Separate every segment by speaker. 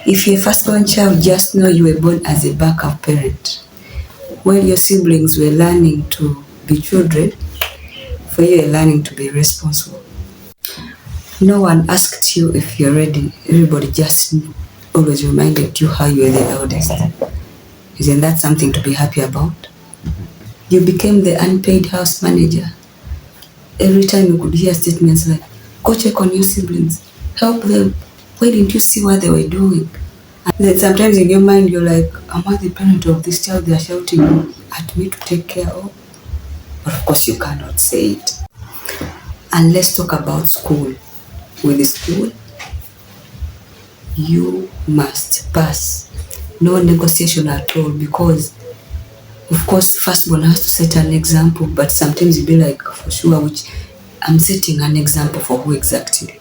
Speaker 1: If you're a firstborn child, just know you were born as a backup parent. When your siblings were learning to be children, for you are learning to be responsible. No one asked you if you're ready. Everybody just always reminded you how you were the eldest. Isn't that something to be happy about? You became the unpaid house manager. Every time you could hear statements like, go check on your siblings, help them. Why didn't you see what they were doing? And then sometimes in your mind you're like, am I the parent of this child they are shouting at me to take care of? But of course you cannot say it. And let's talk about school. With the school, you must pass. No negotiation at all, because of course firstborn has to set an example, but sometimes you'll be like, for sure, which I'm setting an example for who exactly.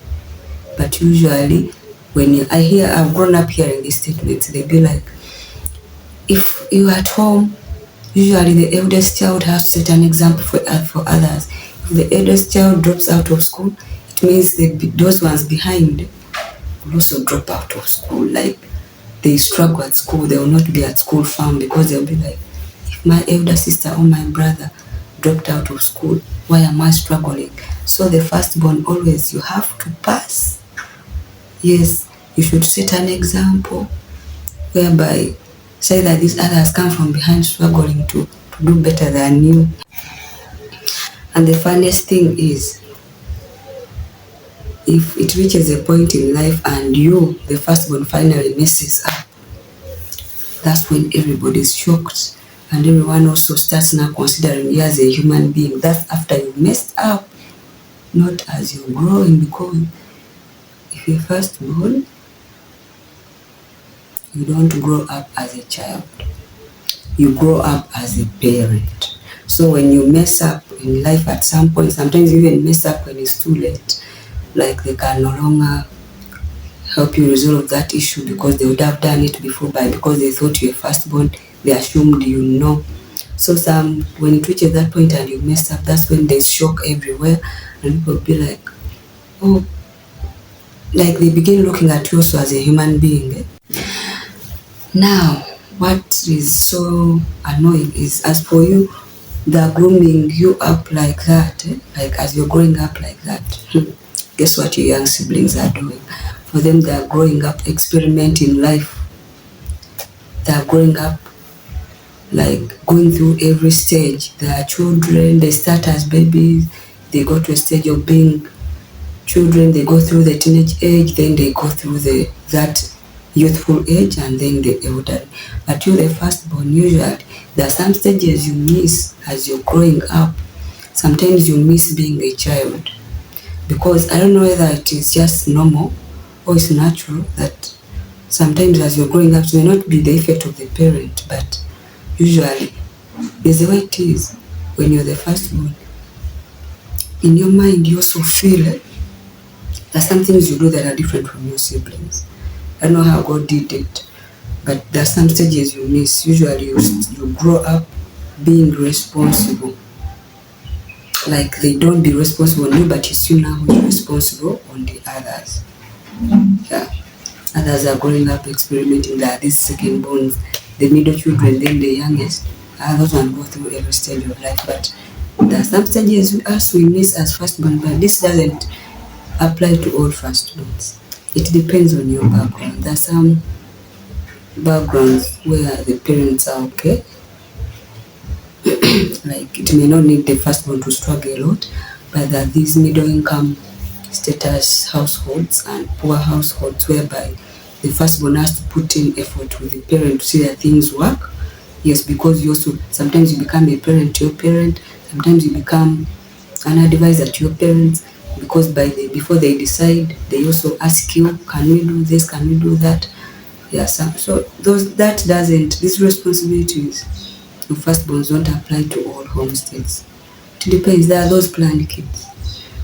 Speaker 1: But usually when I've grown up hearing these statements, they'll be like, if you're at home, usually the eldest child has to set an example for others. If the eldest child drops out of school, it means those ones behind will also drop out of school. Like, they struggle at school, they will not be at school firm, because they'll be like, if my elder sister or my brother dropped out of school, why am I struggling? So the firstborn, always you have to pass. Yes, you should set an example whereby say that these others come from behind struggling to do better than you. And the funniest thing is, if it reaches a point in life and you, the firstborn, finally messes up, that's when everybody's shocked, and everyone also starts now considering you as a human being. That's after you messed up, not as you're growing, because if you're firstborn, you don't grow up as a child. You grow up as a parent. So when you mess up in life at some point, sometimes you even mess up when it's too late. Like, they can no longer help you resolve that issue because they would have done it before, but because they thought you were firstborn, they assumed you know. So when it reaches that point and you mess up, that's when there's shock everywhere, and people will be like, oh, like they begin looking at you also as a human being. Now, what is so annoying is, as for you, they're grooming you up like that, like as you're growing up like that. Guess what your young siblings are doing? For them, they are growing up experimenting life. They are growing up like going through every stage. They are children, they start as babies, they go to a stage of being children, they go through the teenage age, then they go through that youthful age, and then the elderly. But you, the firstborn, usually there are some stages you miss as you're growing up. Sometimes you miss being a child, because I don't know whether it is just normal or it's natural that sometimes as you're growing up, it may not be the effect of the parent, but usually it's the way it is when you're the firstborn. In your mind, you also feel that some things you do that are different from your siblings. I don't know how God did it, but there are some stages you miss. Usually you grow up being responsible. Like, they don't be responsible on you, but you still know who's responsible on the others. Yeah. Others are growing up experimenting that these second borns, the middle children, then the youngest. Those ones go through every stage of life, but there are some stages we miss as firstborn, but this doesn't apply to all firstborns. It depends on your background. There are some backgrounds where the parents are okay. Like, it may not need the firstborn to struggle a lot, but there are these middle income status households and poor households whereby the firstborn has to put in effort with the parent to see that things work. Yes, because you also, sometimes you become a parent to your parent, sometimes you become an advisor to your parents, because before they decide, they also ask you, can we do this, can we do that? Yes, so these responsibilities of firstborns don't apply to all homesteads. It depends. There are those planned kids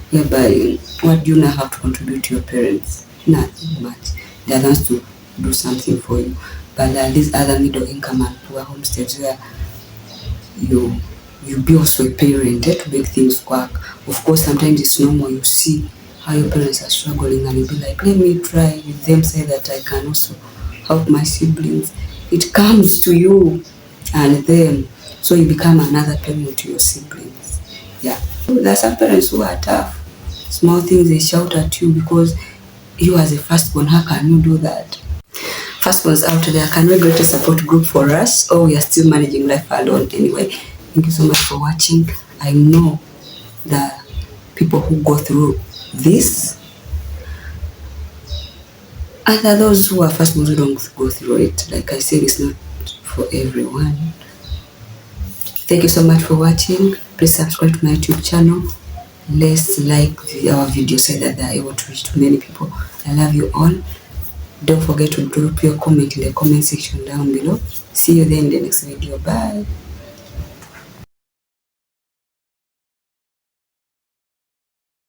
Speaker 1: whereby what do you now have to contribute to your parents? Nothing much. They are asked to do something for you. But there are these other middle income and poor homesteads where you be also a parent to make things work. Of course, sometimes it's normal. You see how your parents are struggling and you be like, let me try with them, say that I can also help my siblings. It comes to you and them, so you become another parent to your siblings. Yeah, there are some parents who are tough. Small things they shout at you because you as a firstborn, how can you do that? Firstborns out there, can we create a support group for us, or we are still managing life alone? Anyway, thank you so much for watching. I know the people who go through this, and there are those who are firstborns who don't go through it. Like I said, it's not for everyone. Thank you so much for watching. Please subscribe to my YouTube channel. Let's like our videos so that they are able to reach to many people. I love you all. Don't forget to drop your comment in the comment section down below. See you then in the next video. Bye.